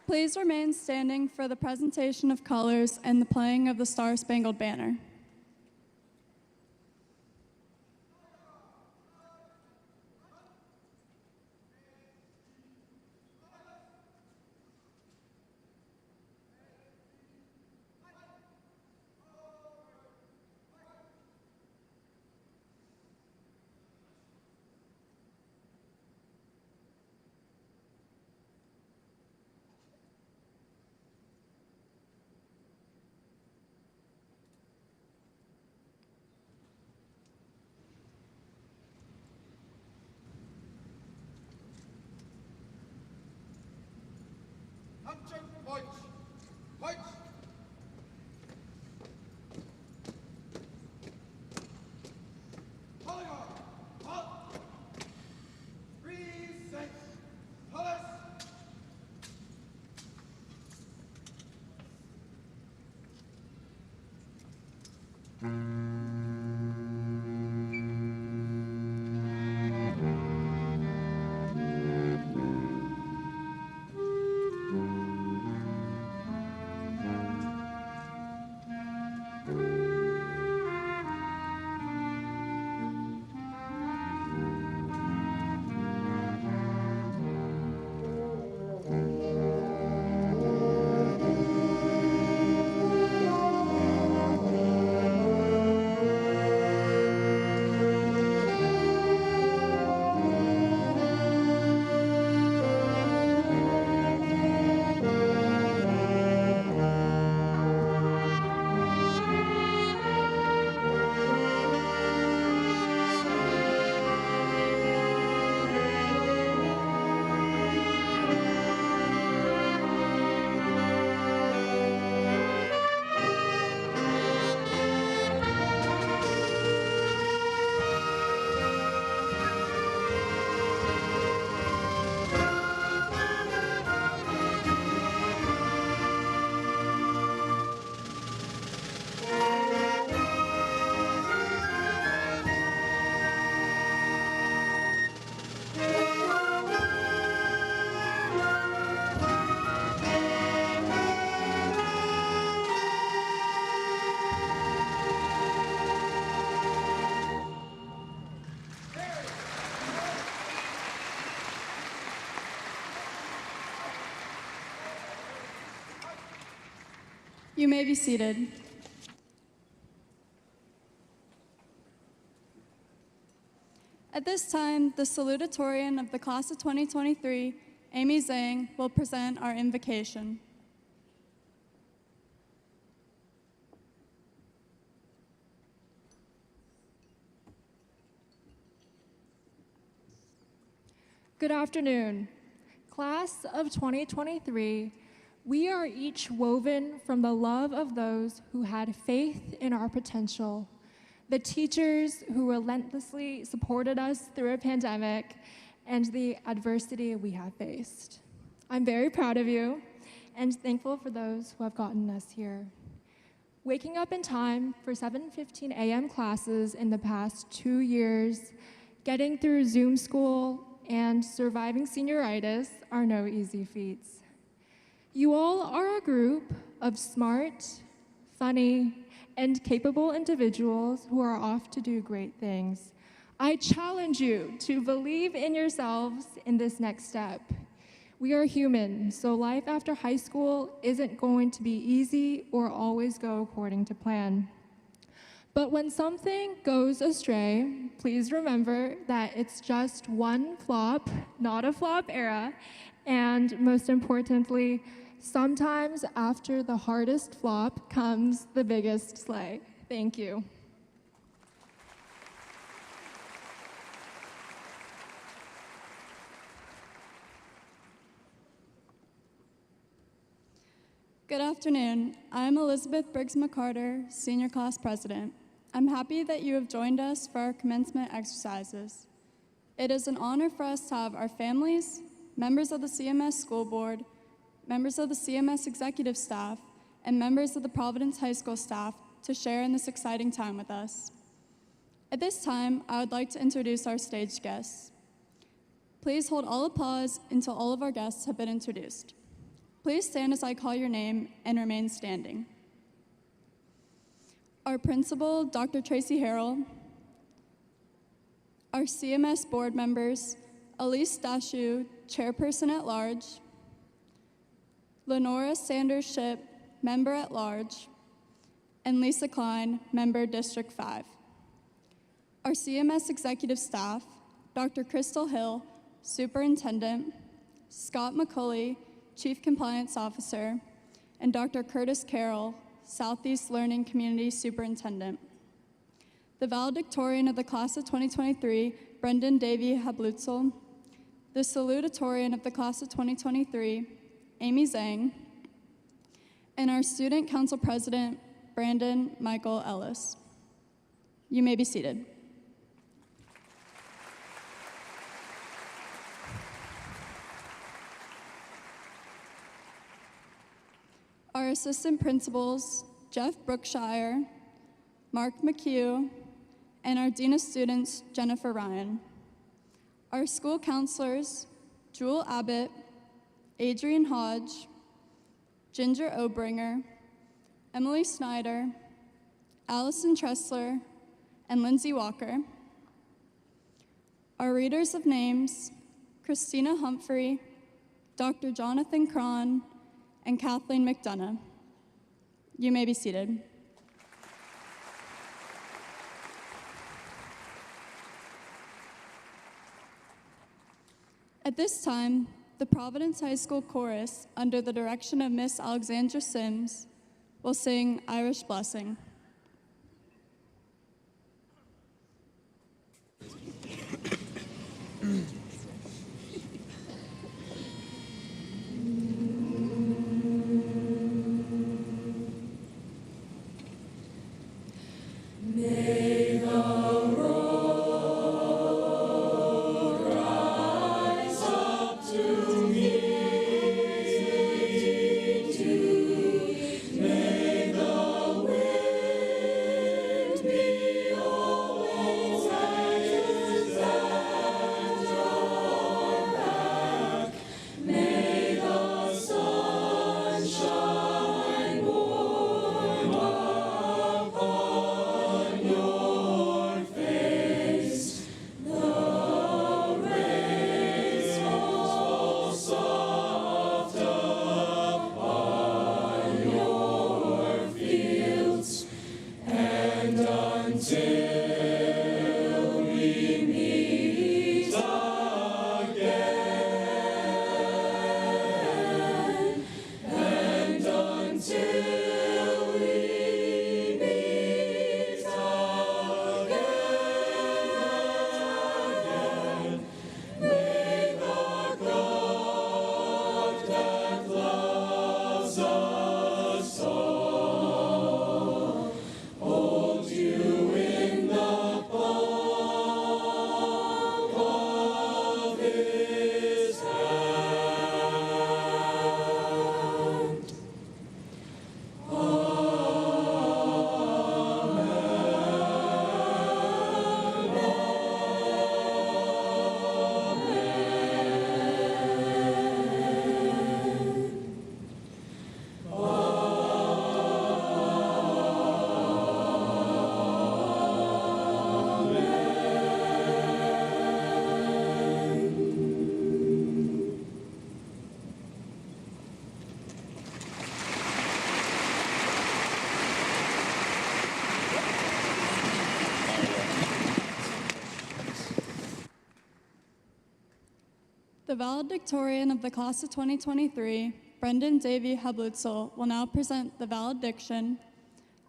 Please remain standing for the presentation of colors and the playing of the Star-Spangled Banner. You may be seated. At this time, the salutatorian of the class of 2023, Amy Zhang, will present our invocation. Good afternoon. Class of 2023, we are each woven from the love of those who had faith in our potential, the teachers who relentlessly supported us through a pandemic, and the adversity we have faced. I'm very proud of you and thankful for those who have gotten us here. Waking up in time for 7:15 a.m. classes in the past 2 years, getting through Zoom school, and surviving senioritis are no easy feats. You all are a group of smart, funny, and capable individuals who are off to do great things. I challenge you to believe in yourselves in this next step. We are human, so life after high school isn't going to be easy or always go according to plan. But when something goes astray, please remember that it's just one flop, not a flop era, and most importantly, sometimes after the hardest flop comes the biggest sleigh. Thank you. Good afternoon. I'm Elizabeth Briggs-McCarter, Senior Class President. I'm happy that you have joined us for our commencement exercises. It is an honor for us to have our families, members of the CMS School Board, members of the CMS executive staff, and members of the Providence High School staff to share in this exciting time with us. At this time, I would like to introduce our stage guests. Please hold all applause until all of our guests have been introduced. Please stand as I call your name and remain standing. Our principal, Dr. Tracy Harrell. Our CMS board members, Elise Dashu, Chairperson at Large, Lenora Sanders Shipp, Member at Large, and Lisa Klein, Member District 5. Our CMS executive staff, Dr. Crystal Hill, Superintendent, Scott McCulley, Chief Compliance Officer, and Dr. Curtis Carroll, Southeast Learning Community Superintendent. The valedictorian of the class of 2023, Brendan Davey Hablutzel. The salutatorian of the class of 2023, Amy Zhang. And our student council president, Brandon Michael Ellis. You may be seated. Our assistant principals, Jeff Brookshire, Mark McHugh, and our Dean of Students, Jennifer Ryan. Our school counselors, Jewel Abbott, Adrian Hodge, Ginger Obringer, Emily Snyder, Allison Tressler, and Lindsay Walker. Our readers of names, Christina Humphrey, Dr. Jonathan Cron, and Kathleen McDonough. You may be seated. At this time, the Providence High School Chorus, under the direction of Miss Alexandra Sims, will sing Irish Blessing. The valedictorian of the class of 2023, Brendan Davey Hablutzel, will now present the valediction,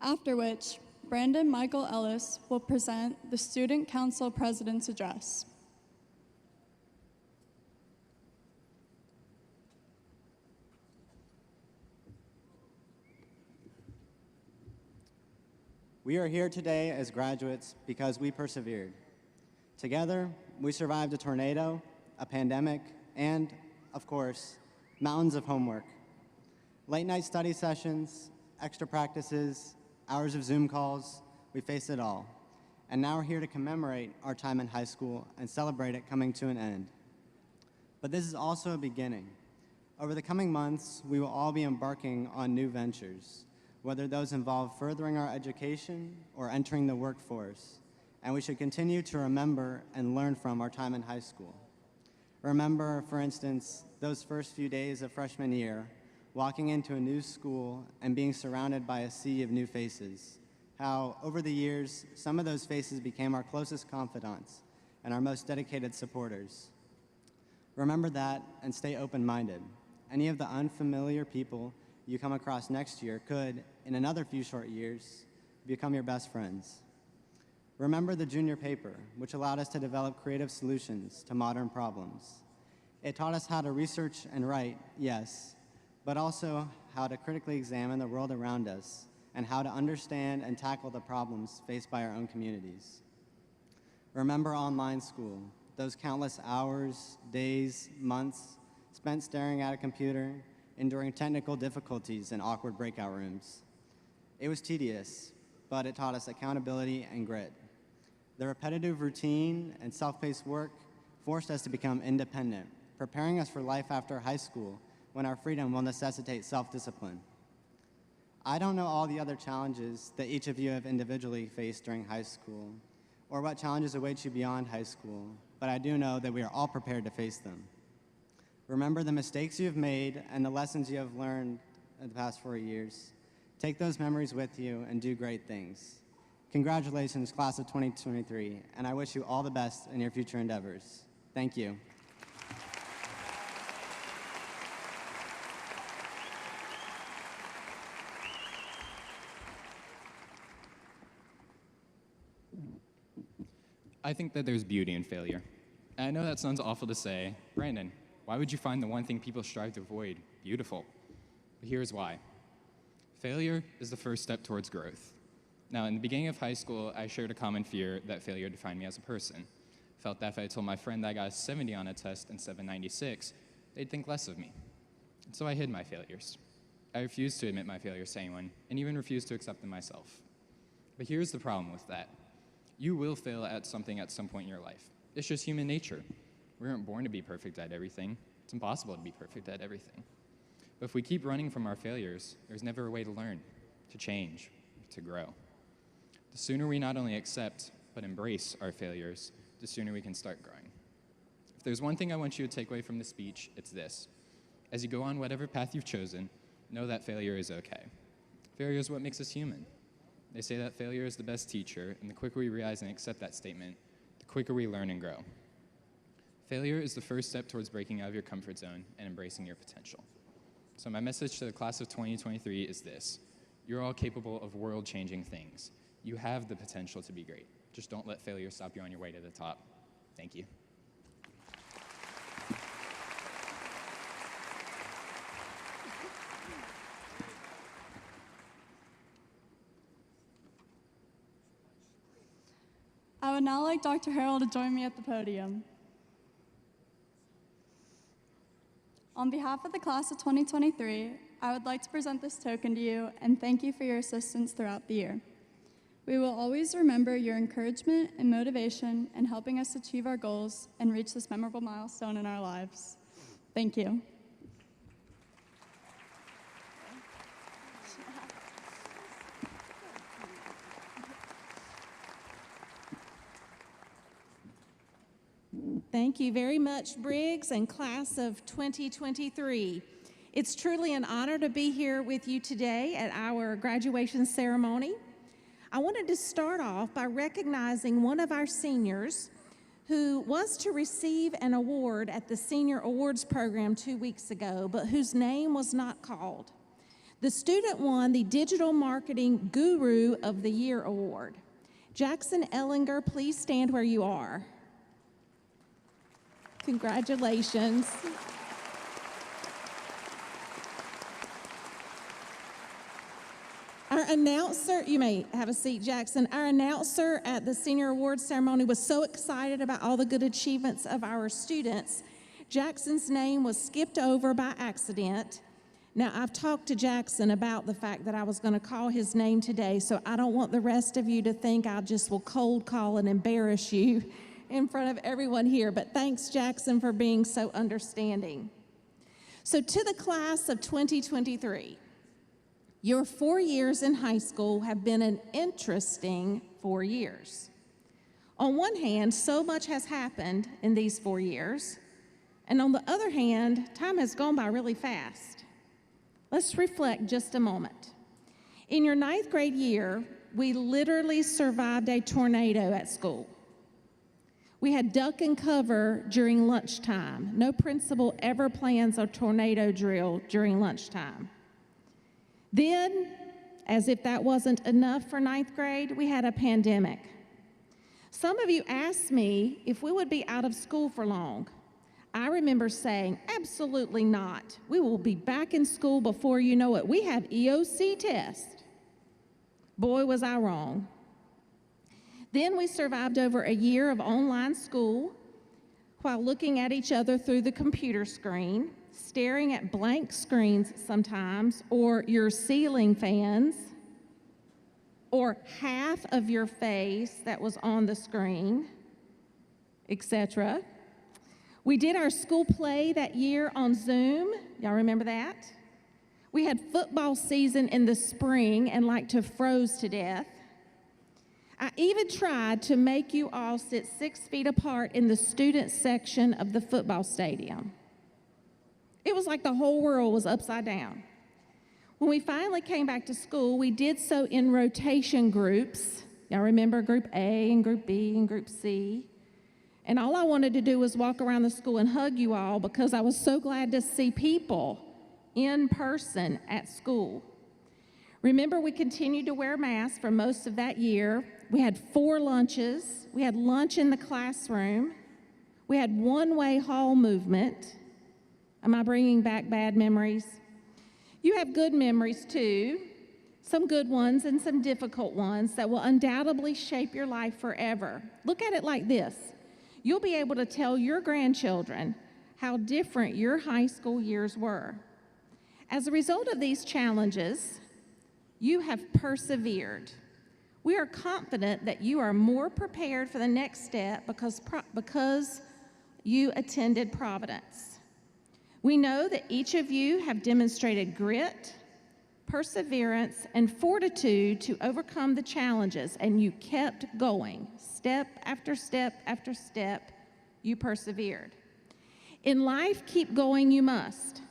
after which Brandon Michael Ellis will present the Student Council President's Address. We are here today as graduates because we persevered. Together, we survived a tornado, a pandemic, and, of course, mountains of homework. Late-night study sessions, extra practices, hours of Zoom calls, we faced it all. and now we're here to commemorate our time in high school and celebrate it coming to an end. But this is also a beginning. Over the coming months, we will all be embarking on new ventures, whether those involve furthering our education or entering the workforce, and we should continue to remember and learn from our time in high school. Remember, for instance, those first few days of freshman year, walking into a new school and being surrounded by a sea of new faces. How, over the years, some of those faces became our closest confidants and our most dedicated supporters. Remember that and stay open-minded. Any of the unfamiliar people you come across next year could, in another few short years, become your best friends. Remember the junior paper, which allowed us to develop creative solutions to modern problems. It taught us how to research and write, yes, but also how to critically examine the world around us and how to understand and tackle the problems faced by our own communities. Remember online school, those countless hours, days, months spent staring at a computer, enduring technical difficulties in awkward breakout rooms. It was tedious, but it taught us accountability and grit. The repetitive routine and self-paced work forced us to become independent, preparing us for life after high school when our freedom will necessitate self-discipline. I don't know all the other challenges that each of you have individually faced during high school, or what challenges await you beyond high school, but I do know that we are all prepared to face them. Remember the mistakes you have made and the lessons you have learned in the past 4 years. Take those memories with you and do great things. Congratulations, class of 2023, and I wish you all the best in your future endeavors. Thank you. I think that there's beauty in failure. And I know that sounds awful to say. Brandon, why would you find the one thing people strive to avoid beautiful? But here's why. Failure is the first step towards growth. Now, in the beginning of high school, I shared a common fear that failure defined me as a person. Felt that if I told my friend that I got a 70 on a test instead of a 96, they'd think less of me. And so I hid my failures. I refused to admit my failures to anyone, and even refused to accept them myself. But here's the problem with that. You will fail at something at some point in your life. It's just human nature. We aren't born to be perfect at everything. It's impossible to be perfect at everything. But if we keep running from our failures, there's never a way to learn, to change, to grow. The sooner we not only accept, but embrace our failures, the sooner we can start growing. If there's one thing I want you to take away from this speech, it's this. As you go on whatever path you've chosen, know that failure is okay. Failure is what makes us human. They say that failure is the best teacher, and the quicker we realize and accept that statement, the quicker we learn and grow. Failure is the first step towards breaking out of your comfort zone and embracing your potential. So my message to the class of 2023 is this. You're all capable of world-changing things. You have the potential to be great. Just don't let failure stop you on your way to the top. Thank you. I would now like Dr. Harrell to join me at the podium. On behalf of the class of 2023, I would like to present this token to you and thank you for your assistance throughout the year. We will always remember your encouragement and motivation in helping us achieve our goals and reach this memorable milestone in our lives. Thank you. Thank you very much, Briggs and class of 2023. It's truly an honor to be here with you today at our graduation ceremony. I wanted to start off by recognizing one of our seniors who was to receive an award at the Senior Awards Program 2 weeks ago, but whose name was not called. The student won the Digital Marketing Guru of the Year Award. Jackson Ellinger, please stand where you are. Congratulations. Our announcer, you may have a seat, Jackson. Our announcer at the Senior Awards Ceremony was so excited about all the good achievements of our students. Jackson's name was skipped over by accident. Now, I've talked to Jackson about the fact that I was going to call his name today, so I don't want the rest of you to think I just will cold call and embarrass you in front of everyone here. But thanks, Jackson, for being so understanding. So to the class of 2023, your 4 years in high school have been an interesting 4 years. On one hand, so much has happened in these 4 years, and on the other hand, time has gone by really fast. Let's reflect just a moment. In your 9th grade year, we literally survived a tornado at school. We had duck and cover during lunchtime. No principal ever plans a tornado drill during lunchtime. Then, as if that wasn't enough for 9th grade, we had a pandemic. Some of you asked me if we would be out of school for long. I remember saying, absolutely not. We will be back in school before you know it. We have EOC tests. Boy, was I wrong. Then we survived over a year of online school while looking at each other through the computer screen, staring at blank screens sometimes, or your ceiling fans, or half of your face that was on the screen, etc. We did our school play that year on Zoom. Y'all remember that? We had football season in the spring and like to froze to death. I even tried to make you all sit 6 feet apart in the student section of the football stadium. It was like the whole world was upside down. When we finally came back to school, we did so in rotation groups. Y'all remember Group A and Group B and Group C? And all I wanted to do was walk around the school and hug you all because I was so glad to see people in person at school. Remember, we continued to wear masks for most of that year. We had 4 lunches. We had lunch in the classroom. We had one-way hall movement. Am I bringing back bad memories? You have good memories too, some good ones and some difficult ones that will undoubtedly shape your life forever. Look at it like this. You'll be able to tell your grandchildren how different your high school years were. As a result of these challenges, you have persevered. We are confident that you are more prepared for the next step because you attended Providence. We know that each of you have demonstrated grit, perseverance, and fortitude to overcome the challenges, and you kept going. Step after step after step, you persevered. In life, keep going you must.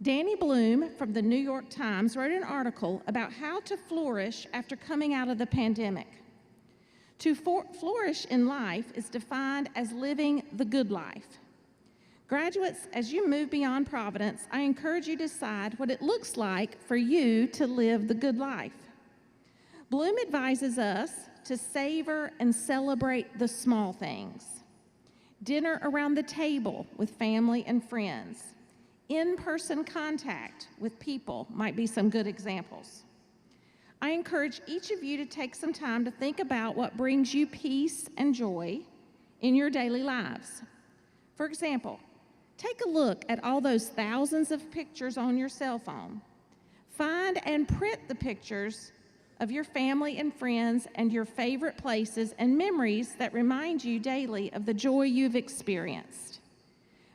Danny Bloom from the New York Times wrote an article about how to flourish after coming out of the pandemic. To flourish in life is defined as living the good life. Graduates, as you move beyond Providence, I encourage you to decide what it looks like for you to live the good life. Bloom advises us to savor and celebrate the small things. Dinner around the table with family and friends. In-person contact with people might be some good examples. I encourage each of you to take some time to think about what brings you peace and joy in your daily lives. For example, take a look at all those thousands of pictures on your cell phone. Find and print the pictures of your family and friends and your favorite places and memories that remind you daily of the joy you've experienced.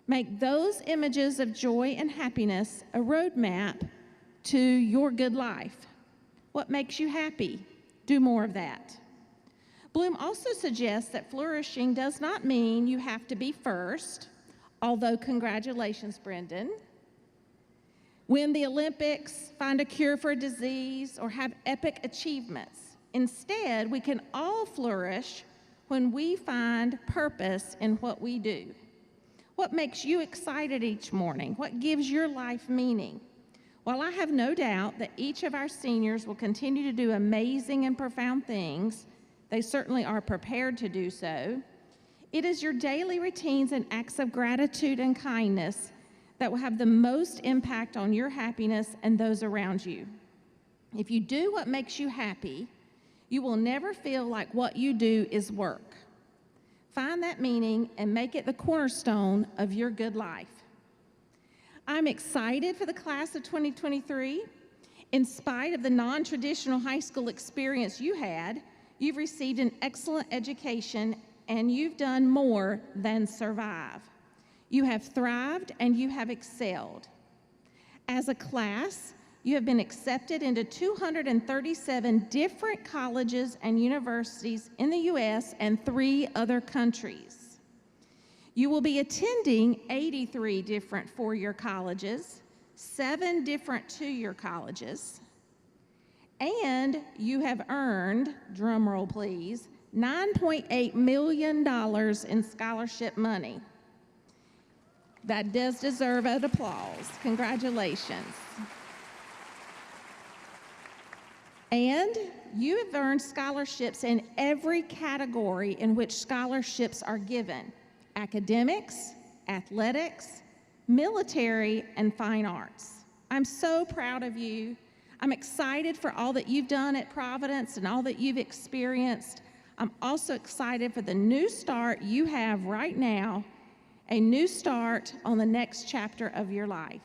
Make those images of joy and happiness a roadmap to your good life. What makes you happy? Do more of that. Bloom also suggests that flourishing does not mean you have to be first, although congratulations, Brendan. Win the Olympics, find a cure for a disease, or have epic achievements. Instead, we can all flourish when we find purpose in what we do. What makes you excited each morning? What gives your life meaning? While I have no doubt that each of our seniors will continue to do amazing and profound things, they certainly are prepared to do so, it is your daily routines and acts of gratitude and kindness that will have the most impact on your happiness and those around you. If you do what makes you happy, you will never feel like what you do is work. Find that meaning and make it the cornerstone of your good life. I'm excited for the class of 2023. In spite of the non-traditional high school experience you had, you've received an excellent education and you've done more than survive. You have thrived and you have excelled. As a class, you have been accepted into 237 different colleges and universities in the U.S. and 3 other countries. You will be attending 83 different four-year colleges, 7 different two-year colleges, and you have earned, drum roll please, $9.8 million in scholarship money. That does deserve an applause. Congratulations. And you have earned scholarships in every category in which scholarships are given: academics, athletics, military, and fine arts. I'm so proud of you. I'm excited for all that you've done at Providence and all that you've experienced. I'm also excited for the new start you have right now, a new start on the next chapter of your life.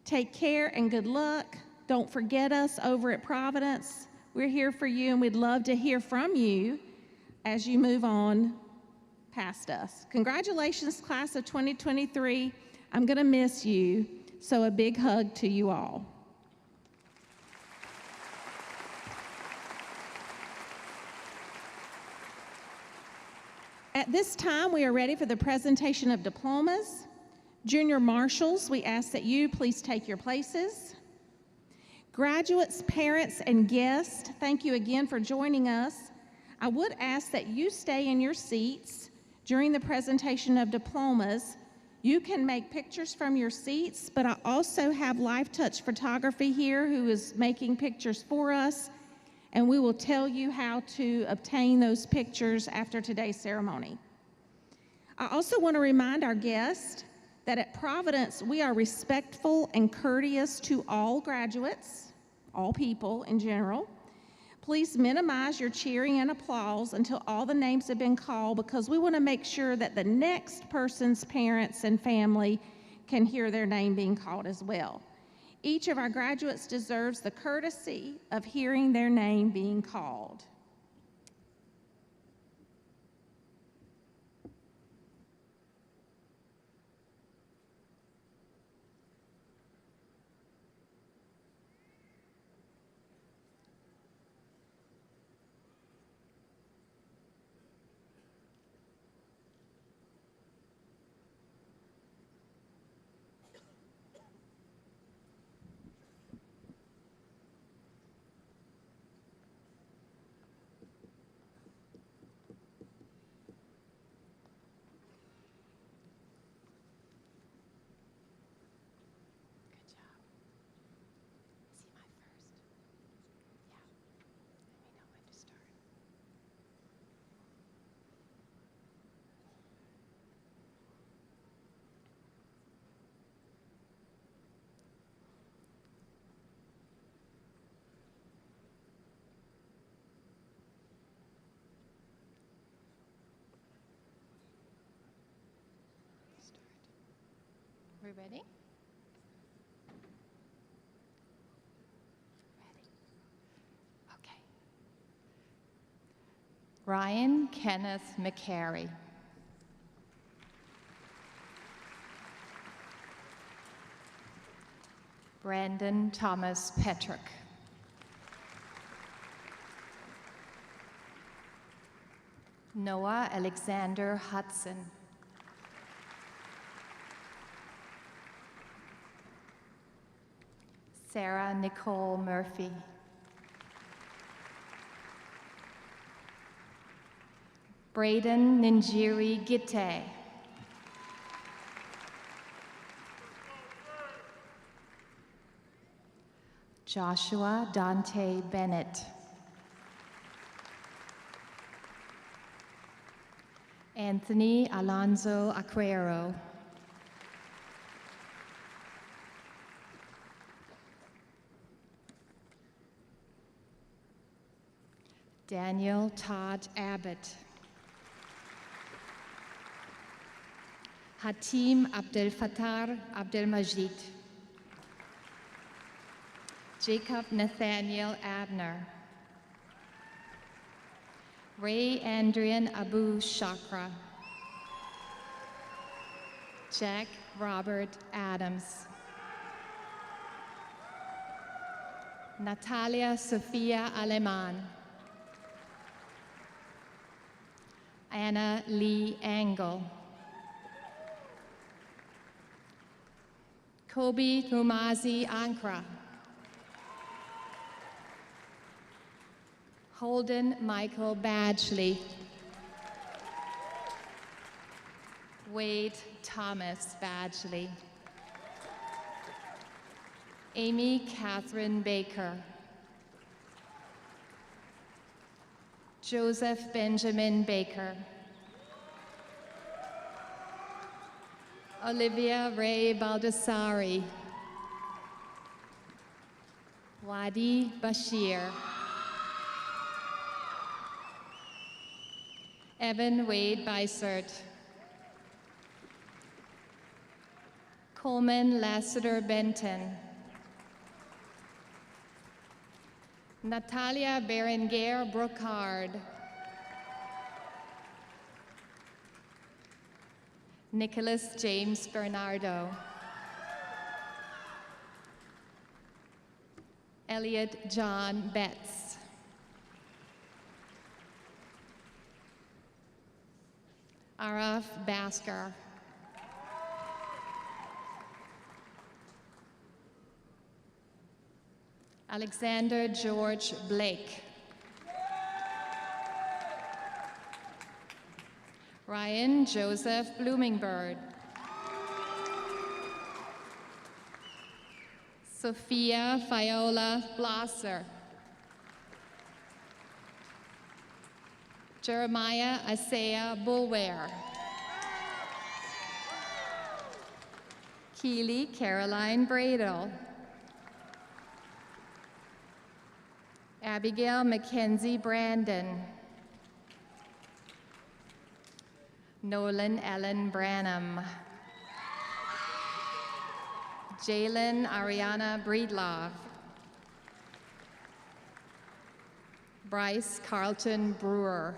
Take care and good luck. Don't forget us over at Providence. We're here for you, and we'd love to hear from you as you move on past us. Congratulations, class of 2023. I'm going to miss you, so a big hug to you all. At this time, we are ready for the presentation of diplomas. Junior marshals, we ask that you please take your places. Graduates, parents, and guests, thank you again for joining us. I would ask that you stay in your seats during the presentation of diplomas. You can make pictures from your seats, but I also have Live Touch Photography here who is making pictures for us, and we will tell you how to obtain those pictures after today's ceremony. I also want to remind our guests that at Providence, we are respectful and courteous to all graduates, all people in general. Please minimize your cheering and applause until all the names have been called, because we want to make sure that the next person's parents and family can hear their name being called as well. Each of our graduates deserves the courtesy of hearing their name being called. We ready? Ready. Okay. Ryan Kenneth McCary. Brandon Thomas Petrick. Noah Alexander Hudson. Sarah Nicole Murphy. Braden Ninjiri Gitte. Joshua Dante Bennett. Anthony Alonso Aquero. Daniel Todd Abbott. Hatim Abdel Fattah Abdel Majid, Jacob Nathaniel Abner, Ray Andrian Abu Shakra, Jack Robert Adams, Natalia Sofia Aleman, Anna Lee Engel, Kobe Rumazi Ankra, Holden Michael Badgley, Wade Thomas Badgley, Amy Catherine Baker, Joseph Benjamin Baker, Olivia Ray Baldassari, Wadi Bashir, Evan Wade Bysert, Coleman Lassiter Benton, Natalia Berenguer Brocard, Nicholas James Bernardo, Elliot John Betts, Araf Basker, Alexander George Blake, Ryan Joseph Bloomingberg, Sophia Fiola Blosser, Jeremiah Isaiah Bulware, Keely Caroline Bradle, Abigail Mackenzie Brandon, Nolan Ellen Branham, Jalen Ariana Breedlove, Bryce Carlton Brewer,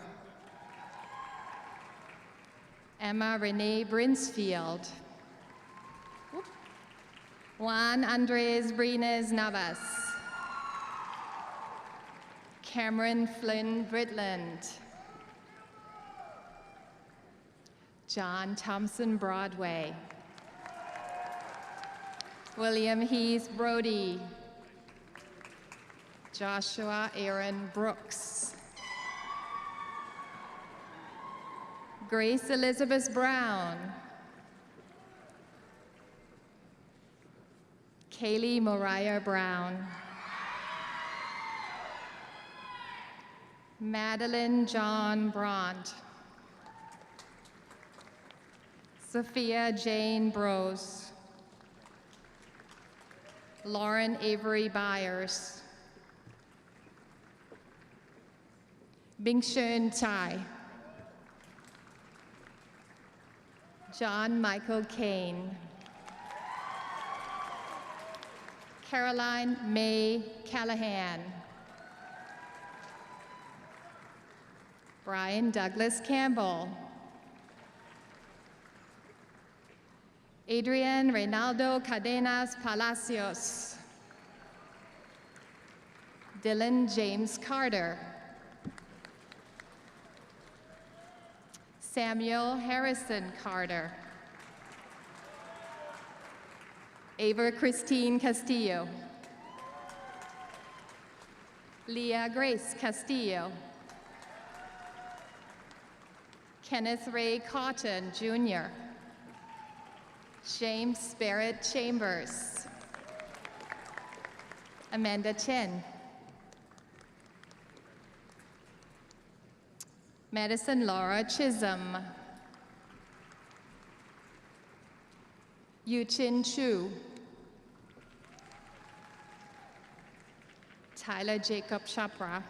Emma Renee Brinsfield, Juan Andres Brines Navas, Cameron Flynn Britland, John Thompson Broadway, William Heath Brody, Joshua Aaron Brooks, Grace Elizabeth Brown, Kaylee Moriah Brown, Madeline John Brandt, Sophia Jane Brose, Lauren Avery Byers, Bingshun Chai, John Michael Kane, Caroline May Callahan, Brian Douglas Campbell, Adrian Reynaldo Cadenas Palacios, Dylan James Carter, Samuel Harrison Carter, Ava Christine Castillo, Leah Grace Castillo, Kenneth Ray Cotton, Jr., James Barrett Chambers, Amanda Chen, Madison Laura Chisholm, Yu-Chin Chu, Tyler Jacob Chopra,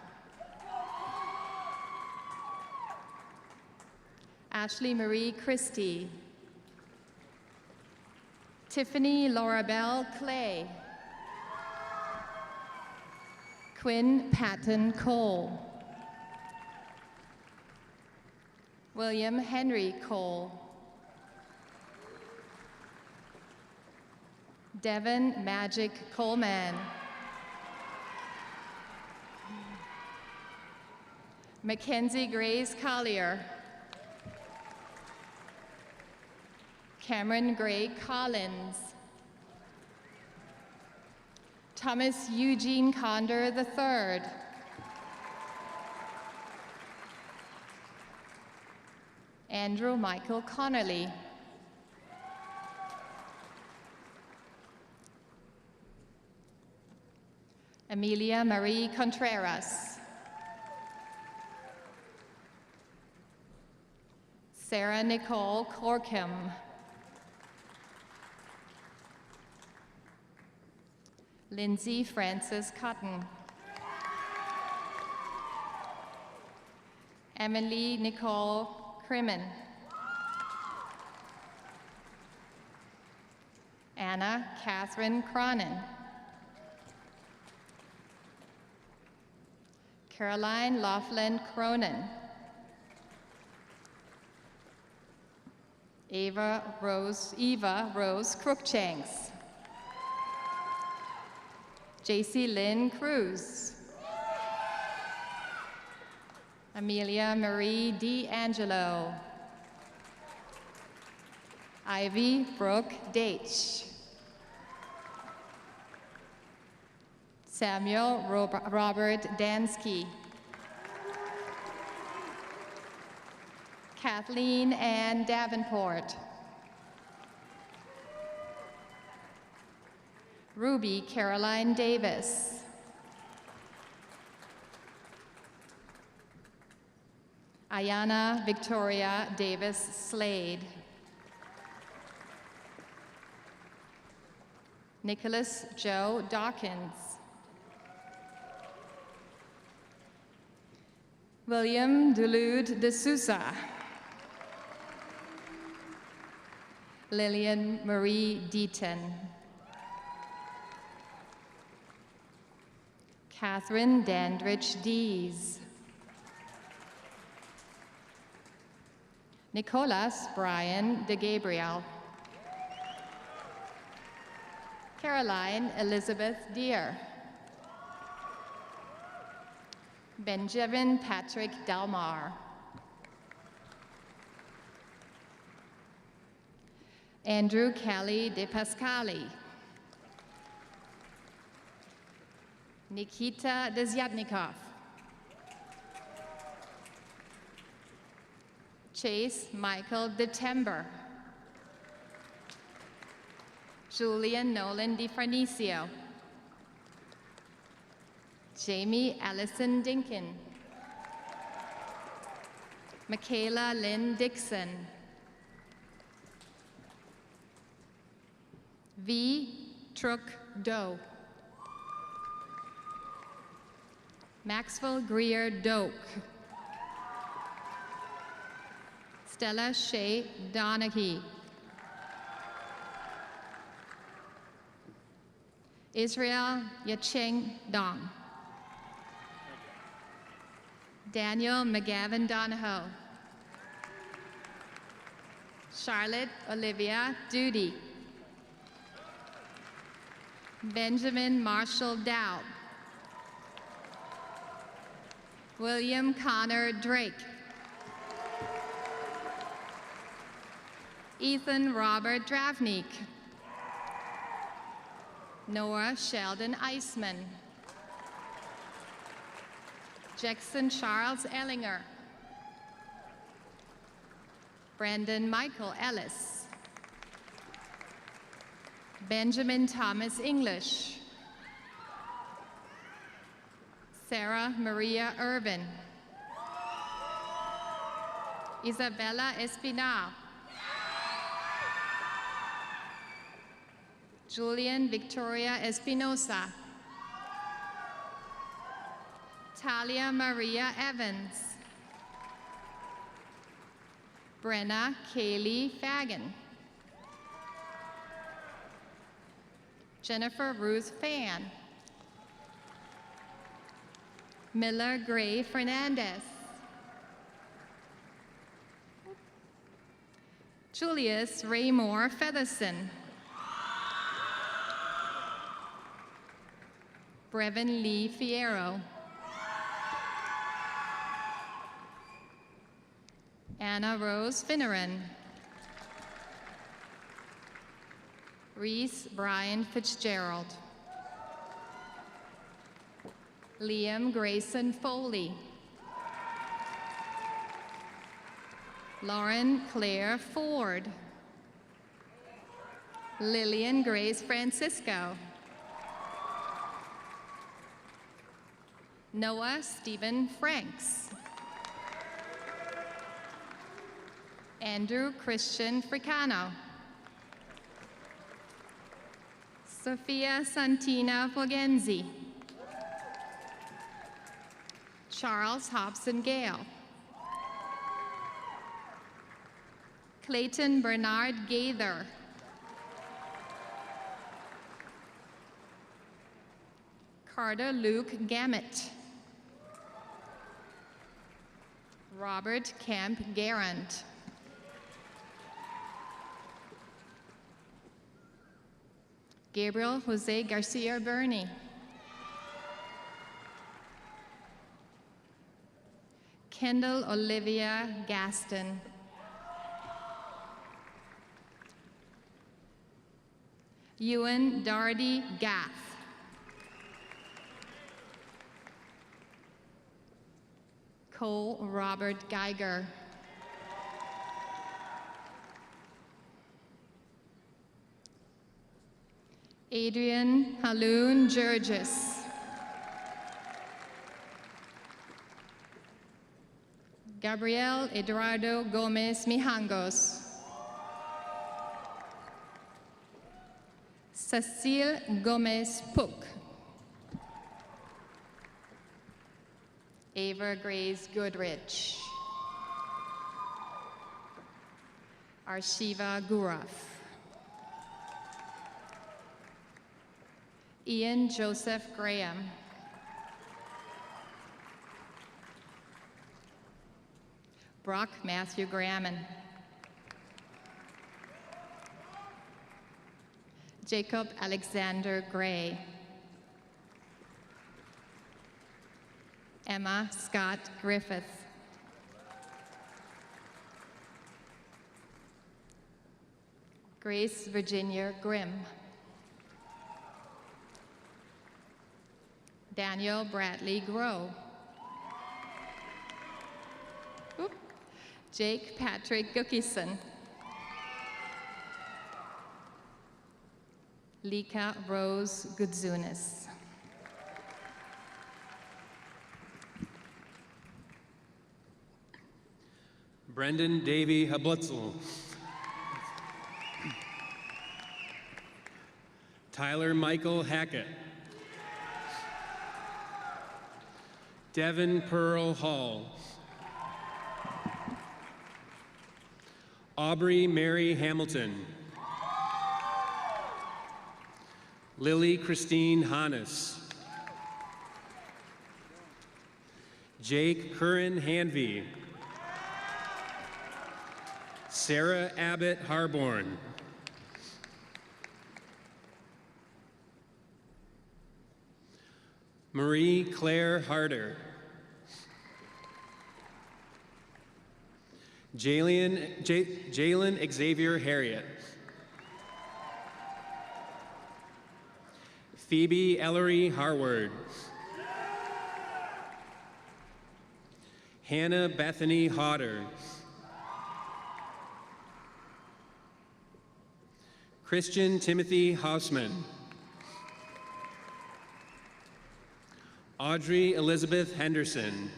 Ashley Marie Christie, Tiffany Laurabelle Clay. Quinn Patton Cole. William Henry Cole. Devin Magic Coleman. Mackenzie Grace Collier. Cameron Gray Collins. Thomas Eugene Condor III. Andrew Michael Connolly. Amelia Marie Contreras. Sarah Nicole Corkum. Lindsay Frances Cotton. Emily Nicole Crimmen. Anna Catherine Cronin. Caroline Laughlin Cronin. Eva Rose Cruikshanks. JC Lynn Cruz. Amelia Marie D'Angelo. Ivy Brooke Deitch. Samuel Robert Dansky. Kathleen Ann Davenport. Ruby Caroline Davis. Ayana Victoria Davis Slade. Nicholas Joe Dawkins. William Dulude de Sousa. Lillian Marie Deaton. Catherine Dandridge Dees. Nicolas Brian de Gabriel. Caroline Elizabeth Deere. Benjamin Patrick Delmar. Andrew Kelly de Pascali. Nikita Dezyatnikov. Chase Michael DeTember. Julian Nolan DiFarnicio. Jamie Allison Dinkin. Michaela Lynn Dixon. V. Truk Doe. Maxwell Greer Doak. Stella Shea Donaghy. Israel Yacheng Dong. Daniel McGavin Donahoe. Charlotte Olivia Duty. Benjamin Marshall Dowd. William Connor Drake. Ethan Robert Dravnik. Noah Sheldon Eisman. Jackson Charles Ellinger. Brandon Michael Ellis. Benjamin Thomas English. Sarah Maria Irvin. Isabella Espinal. Julian Victoria Espinosa. Talia Maria Evans. Brenna Kaylee Fagan. Jennifer Ruth Fan. Miller Gray Fernandez. Julius Raymore Featherson. Brevin Lee Fierro. Anna Rose Finneran. Reese Brian Fitzgerald. Liam Grayson Foley. Lauren Claire Ford. Lillian Grace Francisco. Noah Stephen Franks. Andrew Christian Fricano. Sophia Santina Fogenzi. Charles Hobson Gale. Clayton Bernard Gaither. Carter Luke Gammett. Robert Camp Garant. Gabriel Jose Garcia Burney. Kendall Olivia Gaston. Ewan Dardy Gaff. Cole Robert Geiger. Adrian Haloon Jurgis. Gabriel Eduardo Gomez Mijangos. Cecile Gomez Puck. Ava Grace Goodrich. Arshiva Gurav. Ian Joseph Graham. Brock Matthew Graman. Jacob Alexander Gray. Emma Scott Griffith. Grace Virginia Grimm. Daniel Bradley Grow. Oop. Jake Patrick Gookison. Lika Rose Gudzunis. Brendan Davy Hablutzel. Tyler Michael Hackett. Devin Pearl Hall. Aubrey Mary Hamilton. Lily Christine Hannes. Jake Curran Hanvey. Sarah Abbott Harborn. Marie Claire Harder. Jalen Xavier Harriet. Phoebe Ellery Harward. Hannah Bethany Hodder. Christian Timothy Hausman. Audrey Elizabeth Henderson.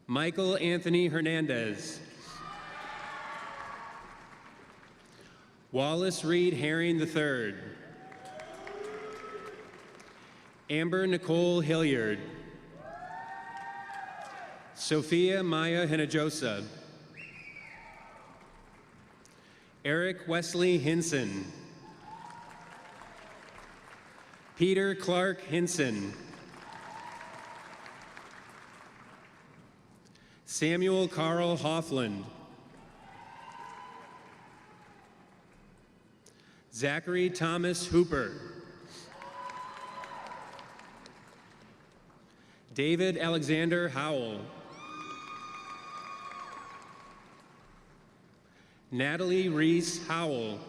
Michael Anthony Hernandez. Wallace Reed Herring III. Amber Nicole Hilliard. Sophia Maya Hinojosa. Eric Wesley Hinson. Peter Clark Hinson. Samuel Carl Hoffland. Zachary Thomas Hooper. David Alexander Howell. Natalie Reese Howell.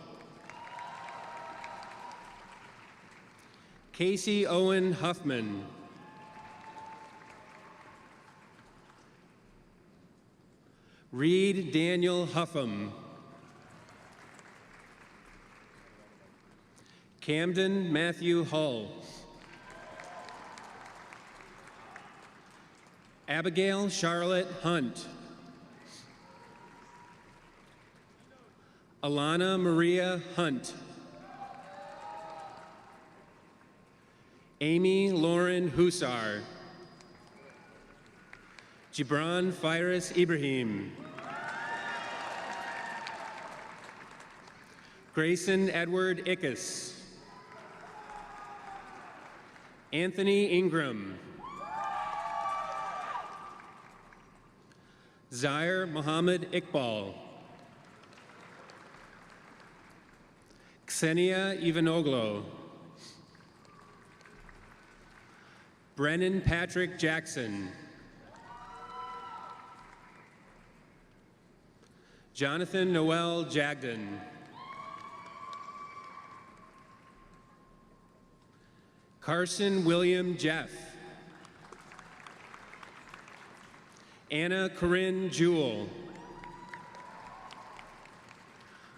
Casey Owen Huffman. Reed Daniel Huffam. Camden Matthew Hull. Abigail Charlotte Hunt. Alana Maria Hunt. Amy Lauren Husar. Gibran Firas Ibrahim. Grayson Edward Ickes. Anthony Ingram. Zaire Mohammed Iqbal. Ksenia Ivanoglu. Brennan Patrick Jackson. Jonathan Noel Jagden. Carson William Jeff. Anna Corinne Jewell.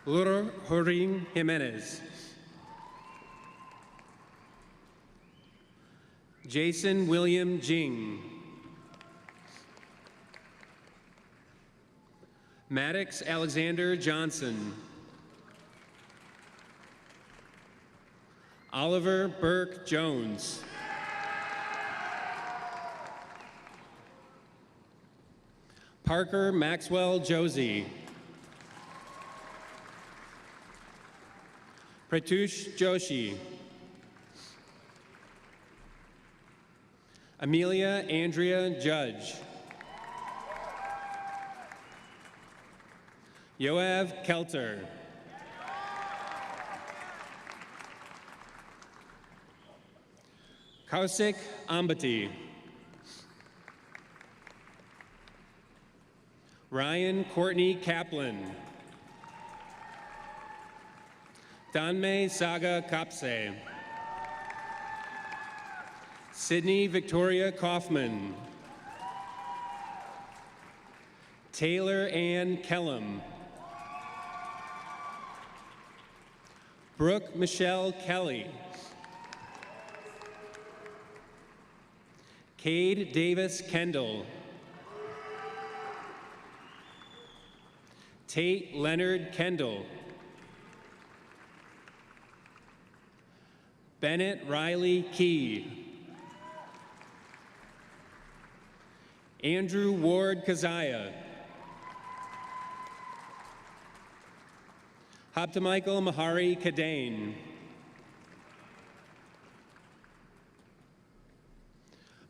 Laura Jorin Jimenez. Jason William Jing. Maddox Alexander Johnson. Oliver Burke Jones. Parker Maxwell Josie. Pratush Joshi. Amelia Andrea Judge. Yoav Kelter. Kausik Ambati. Ryan Courtney Kaplan. Danme Saga Kapse. Sydney Victoria Kaufman. Taylor Ann Kellum. Brooke Michelle Kelly. Cade Davis Kendall. Tate Leonard Kendall. Bennett Riley Key. Andrew Ward Kazaya. Haptamichael Mahari Kadane.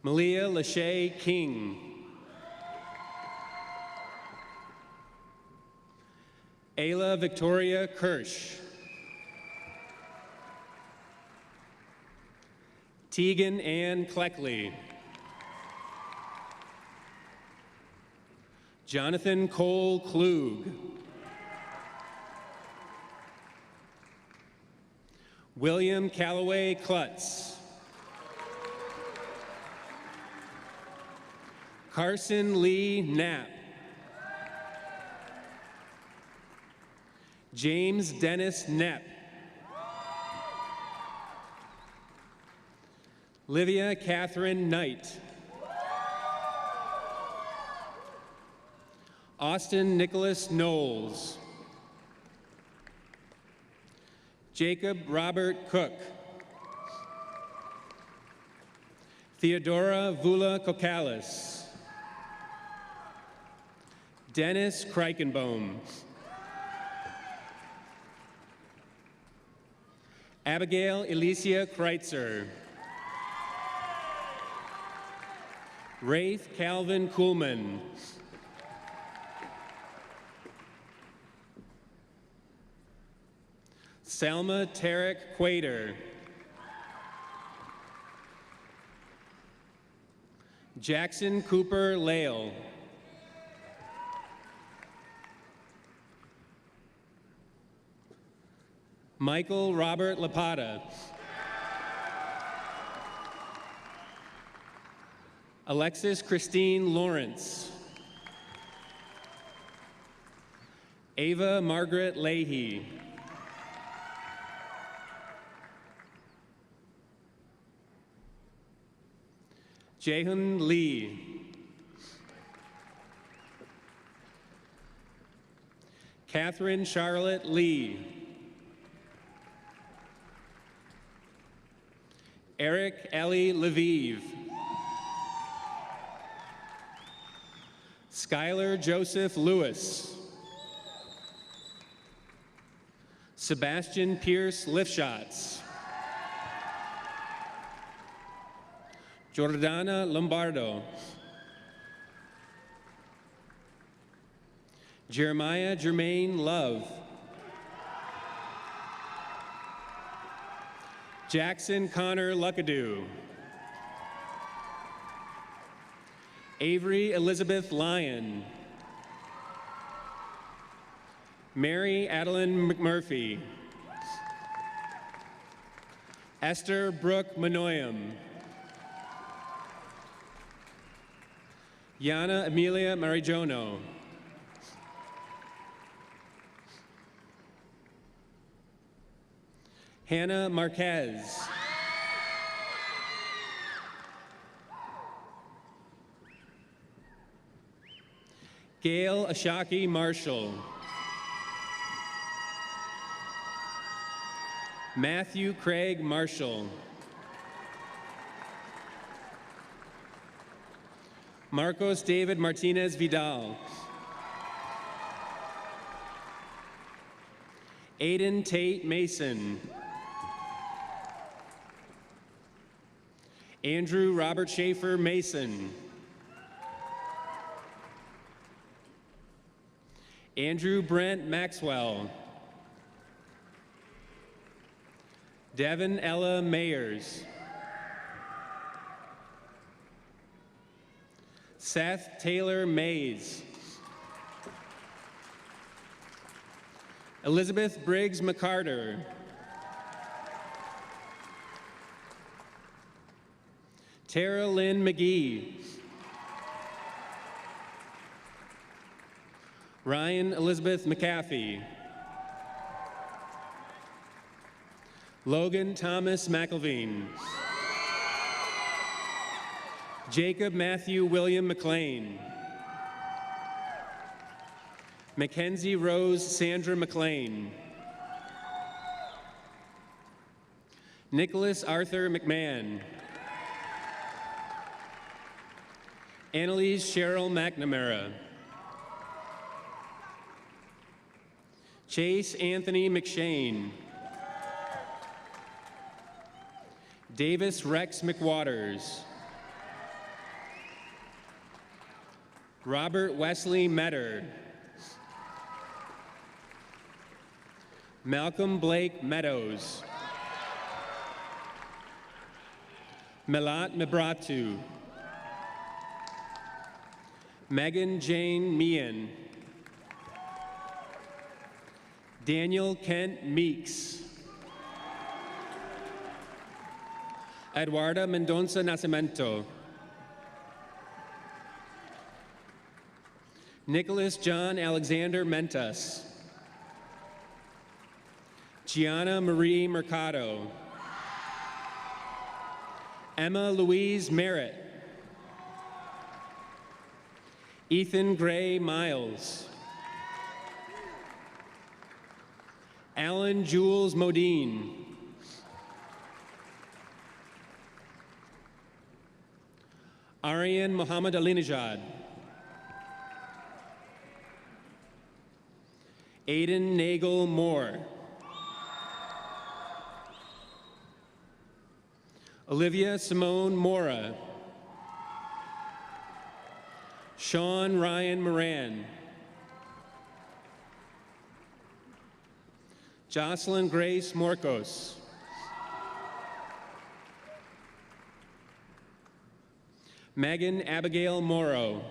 Malia Lachey King. Ayla Victoria Kirsch. Tegan Ann Cleckley. Jonathan Cole Klug. William Calloway Klutz. Carson Lee Knapp. James Dennis Knapp. Livia Catherine Knight. Austin Nicholas Knowles. Jacob Robert Cook. Theodora Vula Kokalis. Dennis Kreikenbohm. Abigail Alicia Kreitzer. Rafe Calvin Kuhlman. Selma Tarek Quader. Jackson Cooper Lale. Michael Robert Lapata. Alexis Christine Lawrence. Ava Margaret Leahy. Jehun Lee. Catherine Charlotte Lee. Eric Ellie Lviv. Skylar Joseph Lewis. Sebastian Pierce Lifshots. Jordana Lombardo. Jeremiah Jermaine Love. Jackson Connor Luckadoo. Avery Elizabeth Lyon. Mary Adeline McMurphy. Esther Brooke Manoyam. Yana Amelia Marijono. Hannah Marquez. Gail Ashaki Marshall. Matthew Craig Marshall. Marcos David Martinez Vidal. Aiden Tate Mason. Andrew Robert Schaefer Mason. Andrew Brent Maxwell. Devin Ella Mayers. Seth Taylor Mays. Elizabeth Briggs McCarter. Tara Lynn McGee. Ryan Elizabeth McAfee. Logan Thomas McElveen. Jacob Matthew William McLean. Mackenzie Rose Sandra McLean. Nicholas Arthur McMahon. Annalise Cheryl McNamara. Chase Anthony McShane. Davis Rex McWaters. Robert Wesley Metter. Malcolm Blake Meadows. Melat Mebratu. Megan Jane Meehan. Daniel Kent Meeks. Eduarda Mendonça Nascimento. Nicholas John Alexander Mentas. Gianna Marie Mercado. Emma Louise Merritt. Ethan Gray Miles. Alan Jules Modine. Aryan Mohammed Alinejad. Aiden Nagel Moore. Olivia Simone Mora. Sean Ryan Moran. Jocelyn Grace Morcos. Megan Abigail Morrow.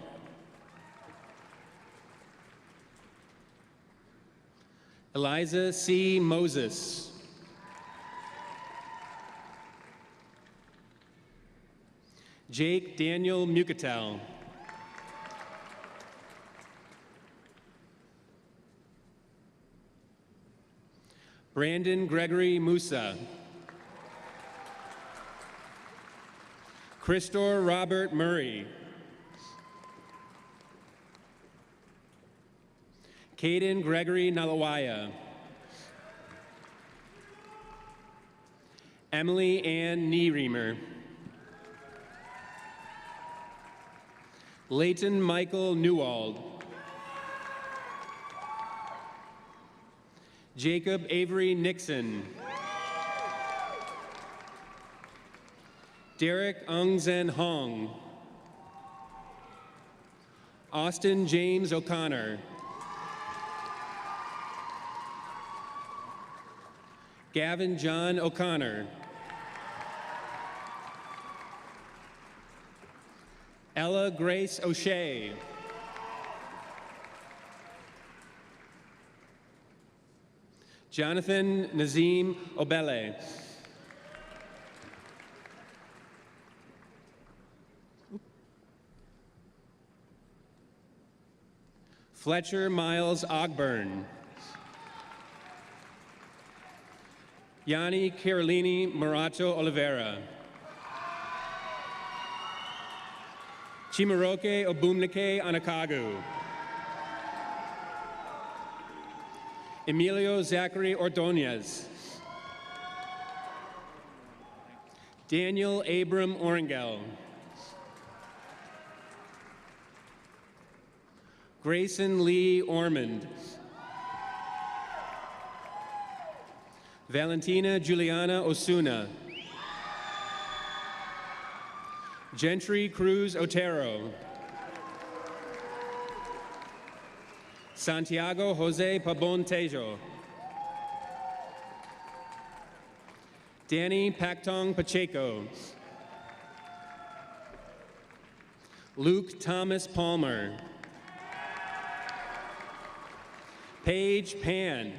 Eliza C. Moses. Jake Daniel Mucatel. Brandon Gregory Musa. Christor Robert Murray. Caden Gregory Nalawaya. Emily Ann Niereamer. Leighton Michael Newald. Jacob Avery Nixon. Derek Ungzen Hong. Austin James O'Connor. Gavin John O'Connor. Ella Grace O'Shea. Jonathan Nazim Obele. Fletcher Miles Ogburn. Yanni Carolini Morato Oliveira. Chimaroke Obumnike Anakagu. Emilio Zachary Ordonez. Daniel Abram Orangel. Grayson Lee Ormond. Valentina Juliana Osuna. Gentry Cruz Otero. Santiago Jose Pabon Tejo. Danny Pactong Pacheco. Luke Thomas Palmer. Paige Pan.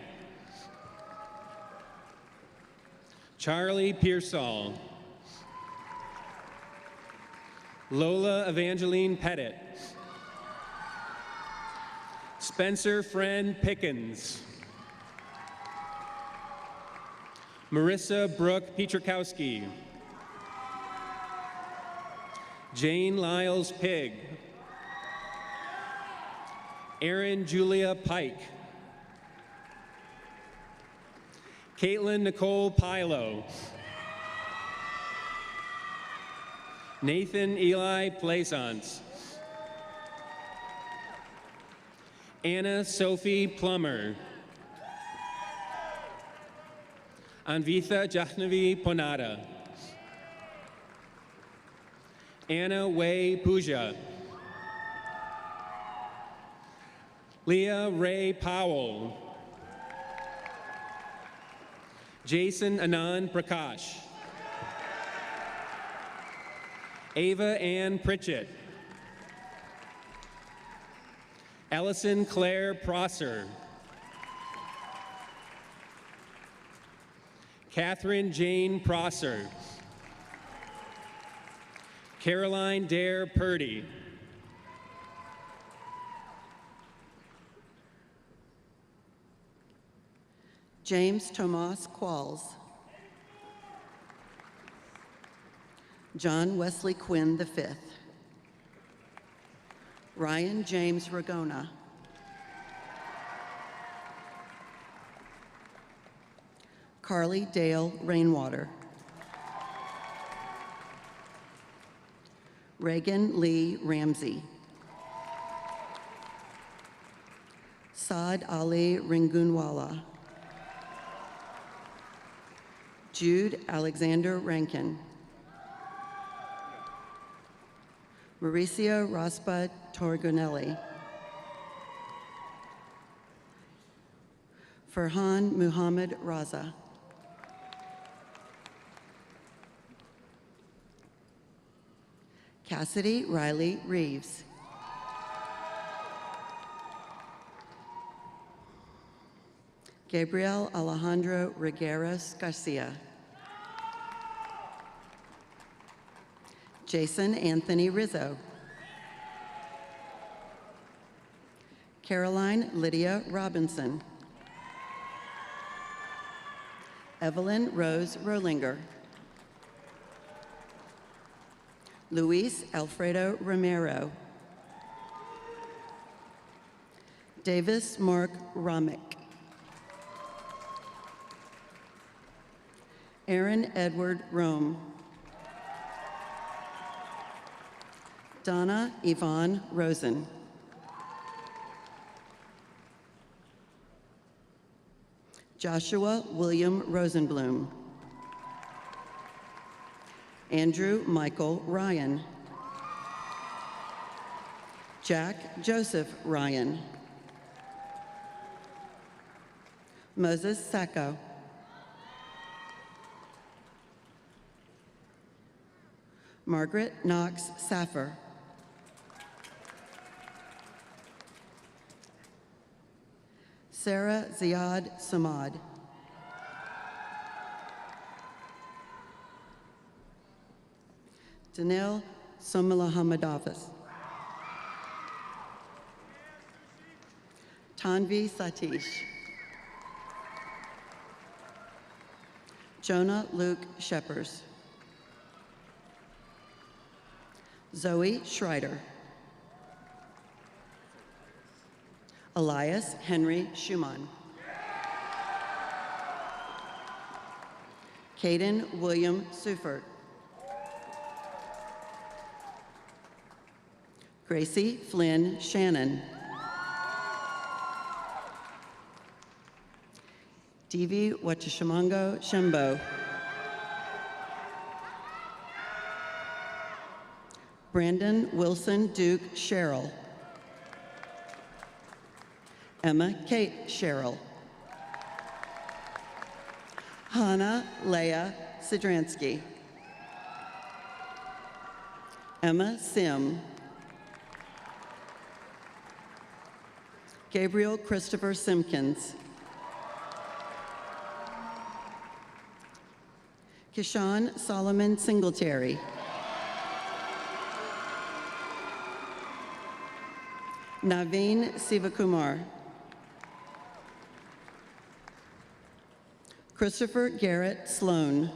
Charlie Pearsall. Lola Evangeline Pettit. Spencer Friend Pickens. Marissa Brooke Pietrzakowski. Jane Lyles Pig. Erin Julia Pike. Caitlin Nicole Pilo. Nathan Eli Plaisance. Anna Sophie Plummer. Anvitha Jahnavi Ponada. Anna Way Puja. Leah Ray Powell. Jason Anand Prakash. Ava Ann Pritchett. Ellison Claire Prosser. Catherine Jane Prosser. Caroline Dare Purdy. James Tomas Qualls. John Wesley Quinn V. Ryan James Ragona. Carly Dale Rainwater. Reagan Lee Ramsey. Saad Ali Ringunwala. Jude Alexander Rankin. Mauricio Raspa Torgonelli. Farhan Muhammad Raza. Cassidy Riley Reeves. Gabriel Alejandro Regueros Garcia. Jason Anthony Rizzo. Caroline Lydia Robinson. Evelyn Rose Rolinger. Luis Alfredo Romero. Davis Mark Romick. Aaron Edward Rome. Donna Yvonne Rosen. Joshua William Rosenblum. Andrew Michael Ryan. Jack Joseph Ryan. Moses Sacco. Margaret Knox Saffer. Sarah Ziad Samad. Danil Somalahamadavas. Tanvi Satish. Jonah Luke Sheppers. Zoe Schreider. Elias Henry Schumann. Caden William Sufert. Gracie Flynn Shannon. Divi Wachishamango Shembo. Brandon Wilson Duke Sherrill. Emma Kate Sherrill. Hannah Leah Sidransky. Emma Sim. Gabriel Christopher Simpkins. Kishan Solomon Singletary. Naveen Sivakumar. Christopher Garrett Sloan.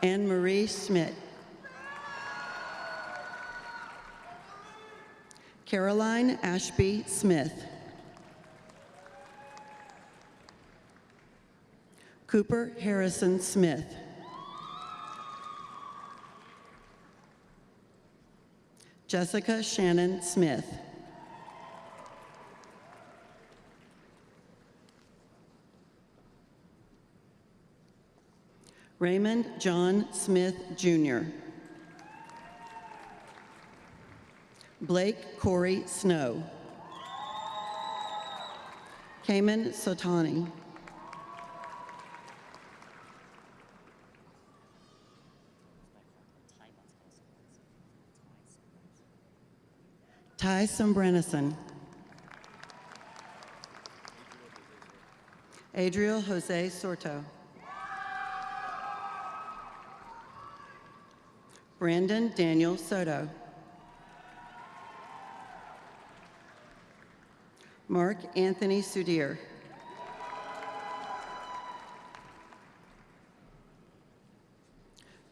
Anne Marie Schmidt. Caroline Ashby Smith. Cooper Harrison Smith. Jessica Shannon Smith. Raymond John Smith, Jr. Blake Corey Snow. Cayman Sotani. Ty Sombranison. Adriel Jose Sorto. Brandon Daniel Soto. Mark Anthony Sudir.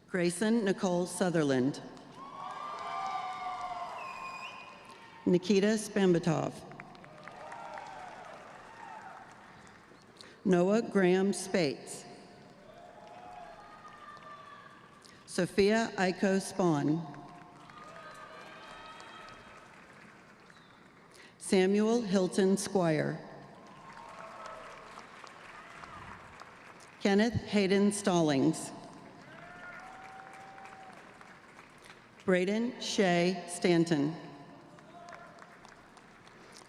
Grayson Nicole Sutherland. Nikita Spambatov. Noah Graham Spates. Sophia Aiko Spawn. Samuel Hilton Squire. Kenneth Hayden Stallings. Braden Shea Stanton.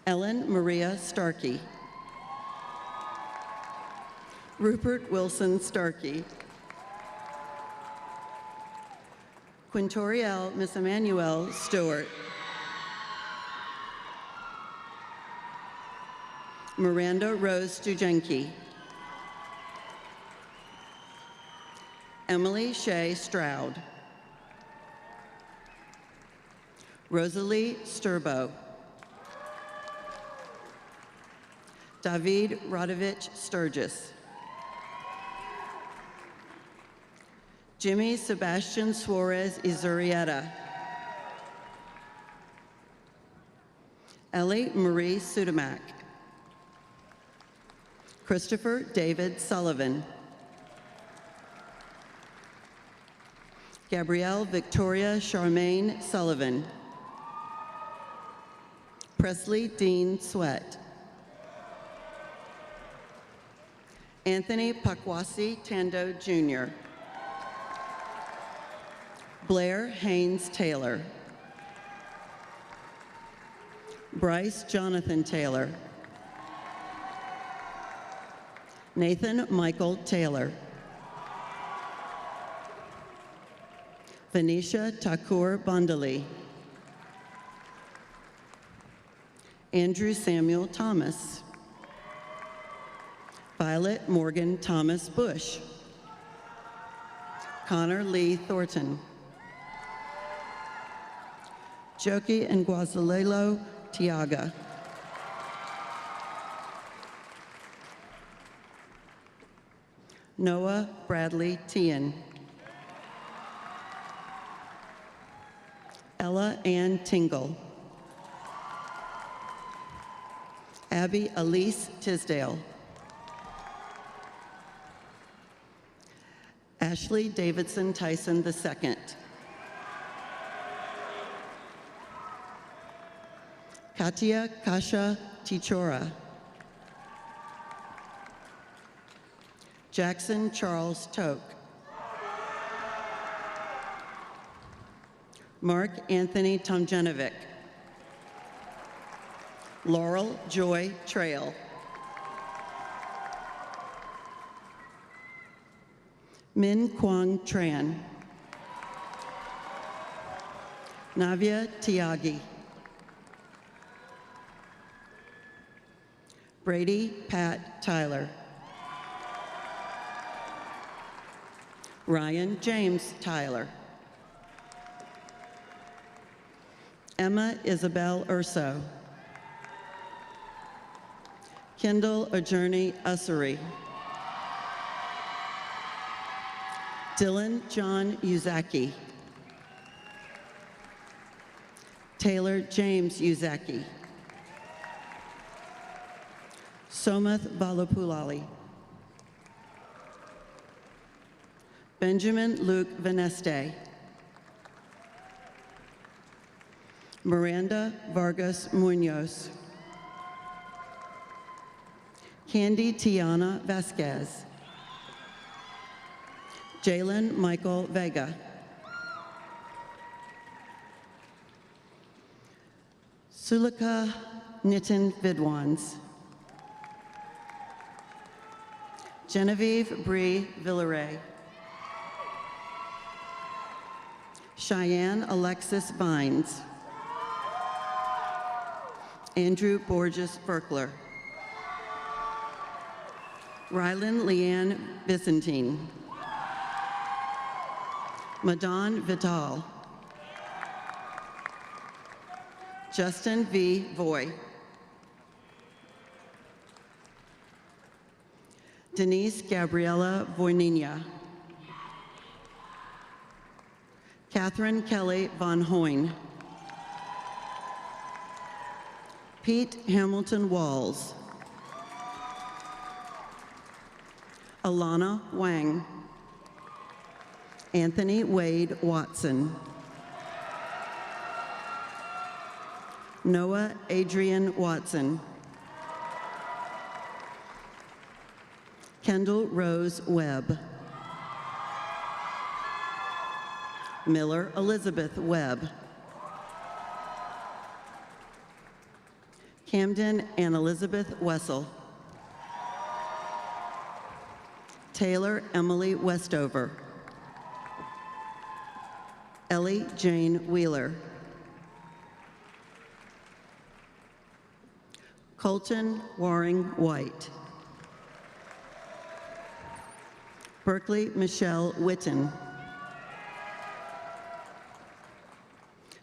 Ellen Maria Starkey. Rupert Wilson Starkey. Quintoriel Miss Emmanuel Stewart. Miranda Rose Stujenki. Emily Shea Stroud. Rosalie Sturbo. David Radovich Sturgis. Jimmy Sebastian Suarez Izurieta. Ellie Marie Sudamak. Christopher David Sullivan. Gabrielle Victoria Charmaine Sullivan. Presley Dean Sweat. Anthony Pakwasi Tando Jr. Blair Haynes Taylor. Bryce Jonathan Taylor. Nathan Michael Taylor. Venetia Thakur Bandali. Andrew Samuel Thomas. Violet Morgan Thomas Bush. Connor Lee Thornton. Joki and Guazalelo Tiaga. Noah Bradley Tian. Ella Ann Tingle. Abby Elise Tisdale. Ashley Davidson Tyson II. Katia Kasha Tichora. Jackson Charles Toke. Mark Anthony Tomjanovic. Laurel Joy Trail. Min Kwang Tran. Navia Tiagi. Brady Pat Tyler. Ryan James Tyler. Emma Isabel Urso. Kendall Adjourney Ussery. Dylan John Uzaki. Taylor James Uzaki. Somath Balapulali. Benjamin Luke Veneste. Miranda Vargas Munoz. Candy Tiana Vasquez. Jalen Michael Vega. Sulika Nitin Vidwans. Genevieve Bree Villaray. Cheyenne Alexis Vines. Andrew Borges Berkler. Rylan Leanne Byzantine. Madan Vital. Justin V. Voy. Denise Gabriella Voynina. Catherine Kelly Von Hoyne. Pete Hamilton Walls. Alana Wang. Anthony Wade Watson. Noah Adrian Watson. Kendall Rose Webb. Miller Elizabeth Webb. Camden Ann Elizabeth Wessel. Taylor Emily Westover. Ellie Jane Wheeler. Colton Waring White. Berkeley Michelle Witten.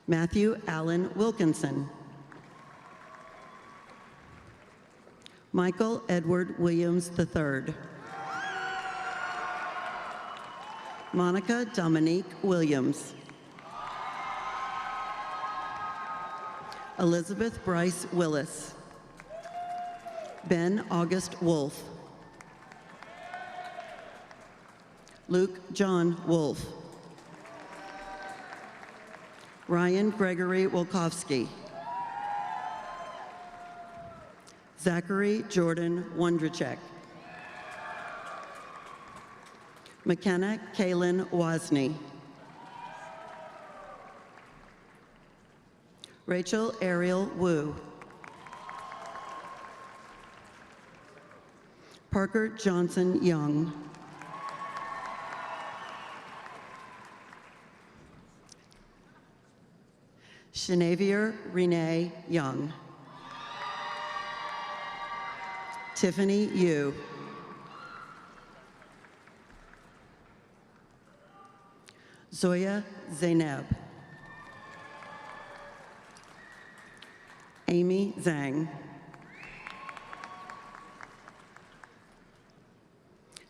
Matthew Allen Wilkinson. Michael Edward Williams III. Monica Dominique Williams. Elizabeth Bryce Willis. Ben August Wolf. Luke John Wolf. Ryan Gregory Wolkowski. Zachary Jordan Wondrachek. McKenna Kaylin Wozni. Rachel Ariel Wu. Parker Johnson Young. Shenavier Renee Young. Tiffany Yu. Zoya Zainab. Amy Zhang.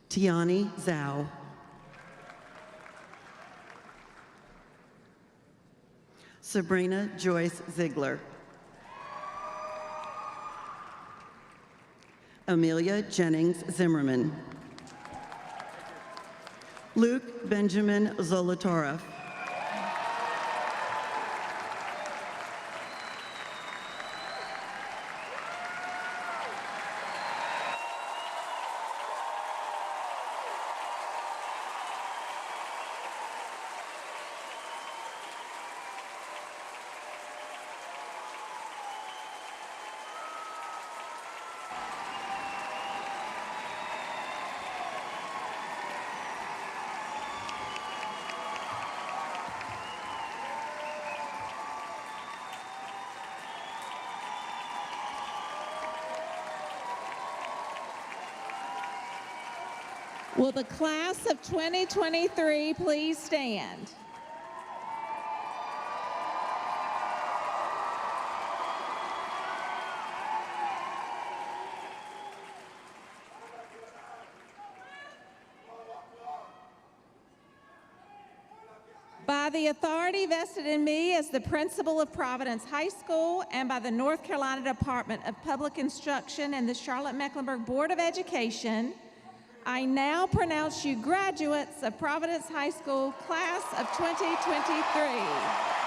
Tiani Zhao. Sabrina Joyce Ziegler. Amelia Jennings Zimmerman. Luke Benjamin Zolotarev. Will the class of 2023 please stand? By the authority vested in me as the principal of Providence High School and by the North Carolina Department of Public Instruction and the Charlotte-Mecklenburg Board of Education, I now pronounce you graduates of Providence High School, class of 2023.